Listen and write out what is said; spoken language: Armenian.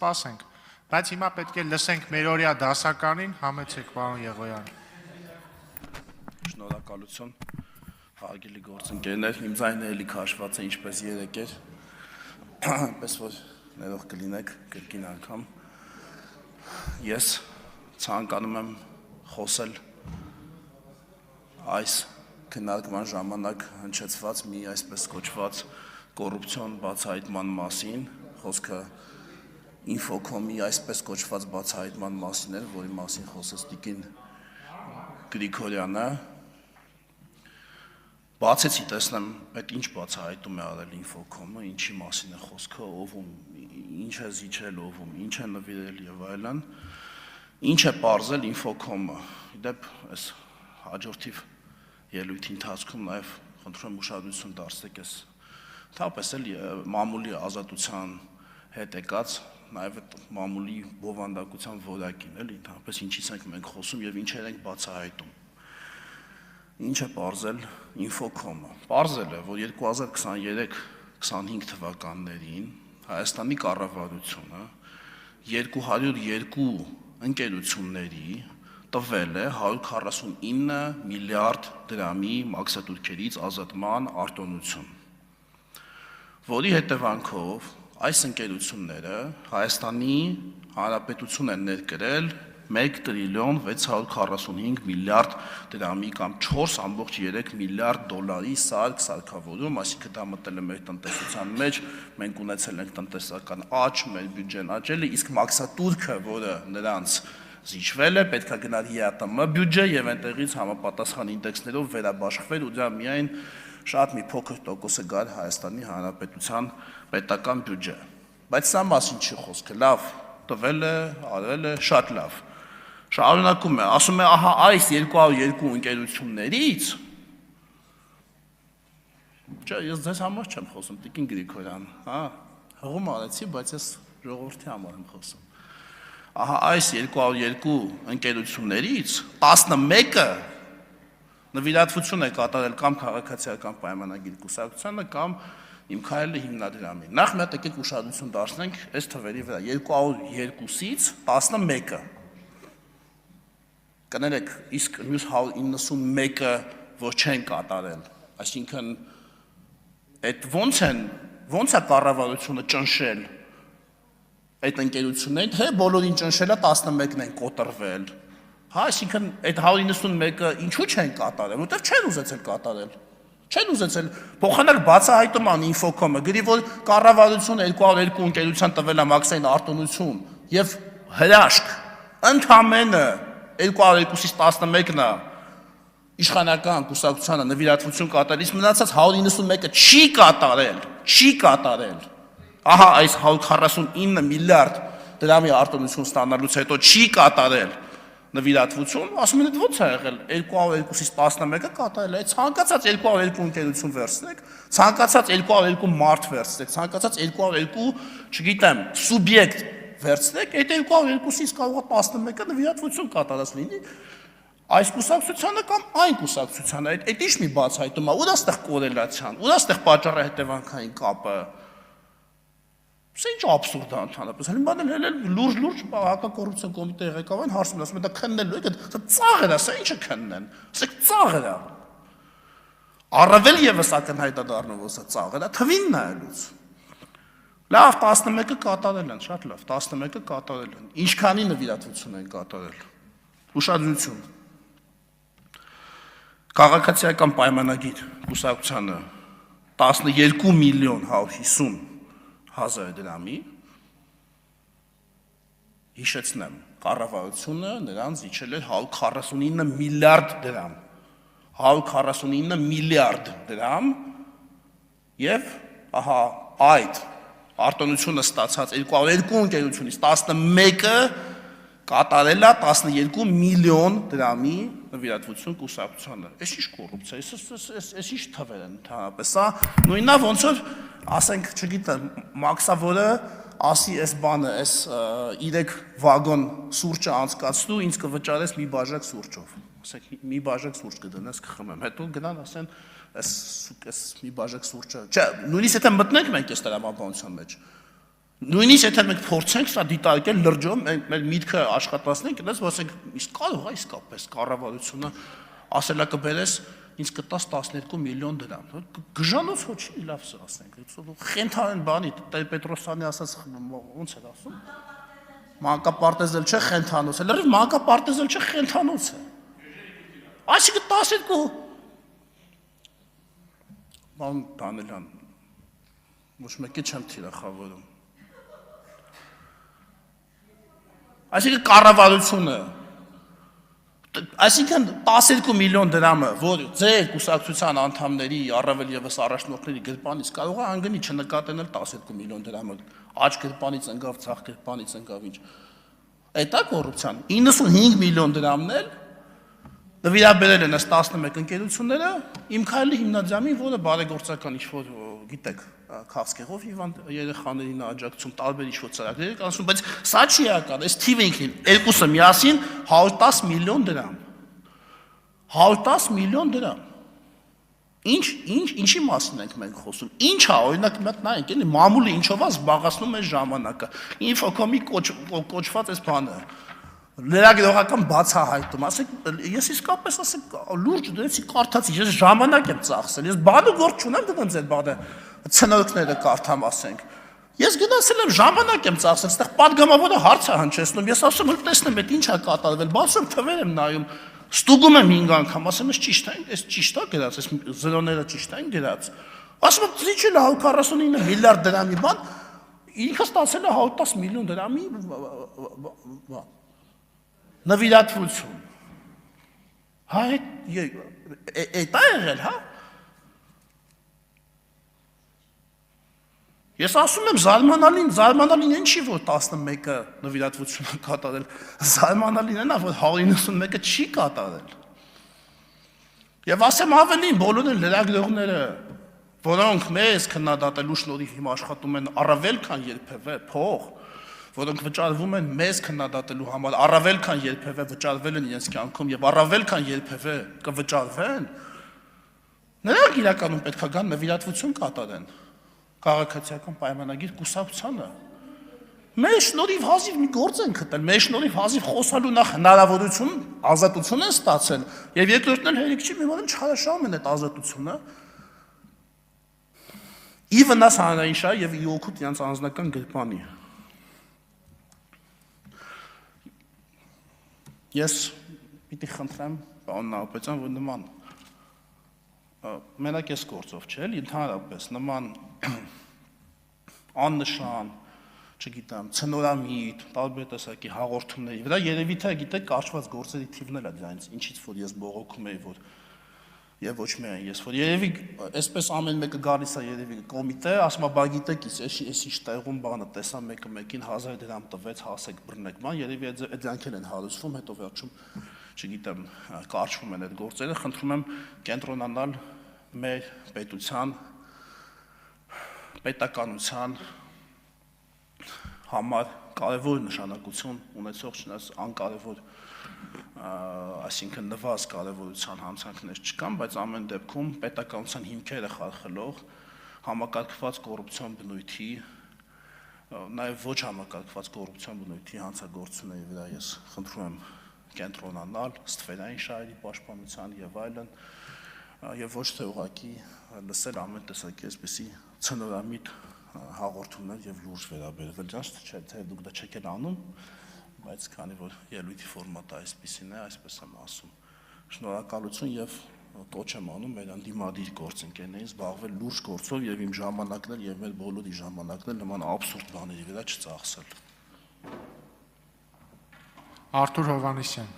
կսպասենք, բայց հիմա պետք է լսենք մեր օրյա դասականին, համեցեք պարոն Եղոյան։ Շնորհակալություն, հարգելի գործընկերներ, իմ ձայնը էլի քաշված է ինչպես երեկ էր, պես որ ներող կլինեք կրկին անգամ, ես ցանկանում եմ խոսել այս քննարկման ժամանակ հնչեցված մի այսպես կոչված կոռուպցիոն բացահայտման մասին, խոսքը Ինֆոկոմի այսպես կոչված բացահայտման մասին էր, որի մասին խոսեց տիկին Գրիգորյանը, բացեցի տեսնեմ, այդ ինչ բացահայտում է արել Ինֆոկոմը, ինչի մասին է խոսքը, ով ինչ է զիջել, ով ինչ է նվիրել եւ այլն, ինչ է պարզել Ինֆոկոմը, իդեպ այս հաջորդիվ ելույթի ընթացքում նաև խնդրում եմ ուշադրություն դարձնեք այս թապես էլ մամուլի ազատության հետ եկած նաև այդ մամուլի բովանդակության որակին էլի ընդհանրապես ինչից ենք մենք խոսում եւ ինչեր ենք բացահայտում ինչ է պարզել Ինֆոկոմը պարզել է որ 2023-25 թվականներին Հայաստանի կառավարությունը 202 ընկերությունների տվել է 149 միլիարդ դրամի մաքսատուրքերից ազատման արտոնություն, որի հետևանքով այս ընկերությունները Հայաստանի Հանրապետություն են ներկրել 1 տրիլիոն 645 միլիարդ դրամի կամ 4.3 միլիարդ դոլարի սարքավորում, այսինքն դա մտել է մեր տնտեսության մեջ, մենք ունեցել ենք տնտեսական աճ, մեր բյուջեն աճել է, իսկ մաքսատուրքը, որը նրանց զիջվել է, պետք է գնալ ՀԱՏՄ բյուջե եւ այնտեղից համապատասխան ինդեքսներով վերաբաշխվել ու դա միայն շատ մի փոքր տոկոսը գար Հայաստանի Հանրապետության պետական բյուջե։ Բայց սա մասին չի խոսքը, լավ, տվել է, արել է, շատ լավ։ Շարունակում է, ասում է, ահա այս 202 ընկերություններից Չէ, ես ձեզ համար չեմ խոսում, տիկին Գրիգորյան, հա, հղում արեցի, բայց ես ժողովրդի համար եմ խոսում։ Ահա այս 202 ընկերություններից 11-ը նվիրատվություն է կատարել կամ քաղաքացիական պայմանագիր կուսակցությանը կամ իմ քայլը հիմնադրամին։ Նախ մի հատ եկեք ուշադրություն դարձնենք այս թվերի վրա 202-ից 11-ը։ Կներեք, իսկ մյուս 191-ը որ չեն կատարել, այսինքն այդ ոնց է կառավարությունը ճնշել այդ ընկերություններին, թե բոլորին ճնշել է 11-ն են կոտրվել, հա, այսինքն այդ 191-ը ինչու չեն կատարել, որտեղ չեն ուզեցել կատարել, չեն ուզեցել, փոխանակ բացահայտում ան Ինֆոկոմը, գրի, որ կառավարությունը 202 ընկերության տվել է մաքսային արտոնություն և հրաշք, ընդամենը 202-ից 11-ն է իշխանական կուսակցությանը նվիրատվություն կատարելիս մնացած 191-ը չի կատարել, ահա այս 149 միլիարդ դրամի արտոնություն ստանալուց հետո չի կատարել նվիրատվություն, ասում են, ո՞նց է եղել 202-ից 11-ը կատարել է, ցանկացած 202 ընկերություն վերցնեք, ցանկացած 202 մարդ վերցնեք, ցանկացած 202, չգիտեմ, սուբյեկտ վերցնեք, այդ 202-ից կարող է 11-ը նվիրատվություն կատարած լինի այս կուսակցությանը կամ այն կուսակցությանը, այդ ինչ մի բացահայտում է, ուր է ստեղ կորելացիան, ուր է ստեղ պատճառահետևանքային կապը Սա ինչ աբսուրդ է ընդհանրապես, հենց լուրջ հակակոռուպցիոն կոմիտեի ղեկավարին հարցում է, ասում է, դա քննելու եք, սա ծաղր է, սա ինչը քննեն, ասեք ծաղր է։ Առավել ևս ակնհայտ է դառնում, որ սա ծաղր է, թվին նայելուց։ Լավ, 11-ը կատարել են, շատ լավ, 11-ը կատարել են։ Ինչքանի նվիրատվություն են կատարել։ Ուշադրություն։ Քաղաքացիական պայմանագիր կուսակցությանը 12 միլիոն 150 հազար դրամի, հիշեցնեմ, կառավարությունը նրան զիջել էր 149 միլիարդ դրամ, 149 միլիարդ դրամ և ահա այդ արտոնությունը ստացած 202 ընկերությունից 11-ը կատարել է 12 միլիոն դրամի նվիրատվություն կուսակցությանը։ Այս ինչ կոռուպցիա է, այս ինչ թվեր են ընդհանրապես, սա նույնն է ոնց որ ասենք, չգիտեմ, մաքսավորը ասի այս բանը, այս 3 վագոն սուրճը անցկացնու, ինձ կվճարես մի բաժակ սուրճով, ասեք մի բաժակ սուրճ կդնես կխմեմ, հետո գնան ասեն այս մի բաժակ սուրճը, չէ, նույնիսկ եթե մտնենք մենք այս տրամաբանության մեջ, Նույնիսկ եթե մենք փորձենք սա դիտարկել լրջում, մեր միտքը աշխատացնենք, դες ասենք, իսկ կարող է իսկապես կառավարությունը ասելա կբերես, ինձ կտաս 12 միլիոն դրամ։ Գժանոց ոչի լավ ասենք, խենթան բանի Պետրոսյանի ասած ոնց էր ասում։ Մանկապարտեզել չէ խենթանոց է, լրիվ մանկապարտեզել չէ խենթանոց է։ Այսինքն 12 Ման Դանելյան ոչ մեկի չեմ թիրախավորում։ Այսինքն կառավարությունը, այսինքն 12 միլիոն դրամը, որ ձեր կուսակցության անդամների, առավել եւս առաջնորդների գրպանից կարող է անգնի չնկատել 12 միլիոն դրամը, աջ գրպանից ընկավ, ցախ գրպանից ընկավ ինչ։ Այդ է կոռուպցիան։ 95 միլիոն դրամն էլ նվիրաբերել են ըստ 11 ընկերությունները իմ քայլի հիմնադրամին, որը բարեգործական ինչ-որ, գիտեք, քաղցկեղով հիվանդ երեխաներին աջակցում, տարբեր ինչ-որ ծրագրեր կան ասում, բայց սա չի եկան, այս թիվը ինքնին, երկուսը միասին 110 միլիոն դրամ։ 110 միլիոն դրամ։ Ինչի մասին ենք մենք խոսում։ Ինչ է, օրինակ նայենք, էլի մամուլը ինչով է զբաղացնում այս ժամանակը։ Ինֆոկոմի կոչված այս բանը։ Լրագրողական բացահայտում, ասեք, ես իսկապես ասեք լուրջ դրեցի կարդացի, ես ժամանակ եմ ծախսել, ես բանը գործ չունեմ դրանց այդ բանը ցնորքները կարդամ ասենք։ Ես գնացել եմ ժամանակ եմ ծախսել, այստեղ падգամավորը հարց է հնչեցնում, ես ասում եմ տեսնեմ այդ ինչ է կատարվել, բացում թվեր եմ նայում, ստուգում եմ 5 անգամ, ասում եմ ճիշտ է, այս ճիշտ է գրած, այս զրոները ճիշտ են գրած։ Ասում եմ ծիչել 149 միլիարդ դրամի բան, ինքը ստացել է 110 միլիոն դրամի բան։ Նվիրատվություն։ Հա, այդ է եղել, հա։ Ես ասում եմ զարմանալին ինչի որ 11-ը նվիրատվություն է կատարել, զարմանալին են, որ 191-ը չի կատարել։ Եվ ասեմ ավելին, բոլոր են լրագրողները, որոնք մեզ քննադատելու շնորհիվ հիմա աշխատում են առավել քան երբևէ փող, որոնք վճարվում են մեզ քննադատելու համար, առավել քան երբևէ վճարվել են իրենց կյանքում եւ առավել քան երբևէ կվճարվեն, նրանք իրականում պետք է գան նվիրատվություն կատարեն քաղաքացիական պայմանագիր կուսակցությանը։ Մեր շնորհիվ հազիվ մի գործ են գտել, մեր շնորհիվ հազիվ խոսալու նախ հնարավորություն, ազատություն են ստացել եւ երկրորդն էլ հերիք չի մի բան չհարաշահում են այդ ազատությունը։ Ի վնաս հանրային շահի եւ ի օգուտ իրենց անձնական գրպանի։ Ես պիտի խնդրեմ պարոն Նահապետյան, որ նման մենակ այս գործով չէ, էլի ընդհանրապես նման աննշան, չգիտեմ, ցնորամիտ, տարբեր տեսակի հաղորդումների վրա երևի թե գիտեք կարճված գործերի թիվն էլ է դրանից, ինչից որ ես բողոքում եի, որ եւ ոչ միայն ես, որ երևի այսպես ամեն մեկը գալիս է երևի կոմիտե, ասում է բա գիտեք, այս ինչ տեղում բանը տեսա մեկը մեկին 1000 դրամ տվեց, հասեք բռնեք, բան երևի դրանք են հարուցվում, հետո վերջում չգիտեմ, կարճվում են այդ գործերը, խնդրում եմ կենտրոնանալ մեր պետության պետականության համար կարևոր նշանակություն ունեցող չնայած անկարևոր այսինքն նվազ կարևորության հանցանքներ չկան, բայց ամեն դեպքում պետականության հիմքերը խարխլող համակարգված կոռուպցիոն բնույթի, նաև ոչ համակարգված կոռուպցիոն բնույթի հանցագործությունների վրա ես խնդրում եմ կենտրոնանալ, ստվերային շահերի պաշտպանության եւ այլն, եւ ոչ թե ուղղակի լսել ամեն տեսակի այսպիսի ցնորամիտ հաղորդումներ եւ լուրջ վերաբերվել դրանց, չէ՞ թե դուք դա չեք անում, բայց քանի որ ելույթի ֆորմատը այսպիսին է, այսպես եմ ասում, շնորհակալություն եւ կոչ եմ անում մեր անդիմադիր գործընկերներին զբաղվել լուրջ գործով եւ իմ ժամանակն էլ եւ մեր բոլորի ժամանակն էլ նման աբսուրդ բաների վրա չծախսել։ Արթուր Հովհաննիսյան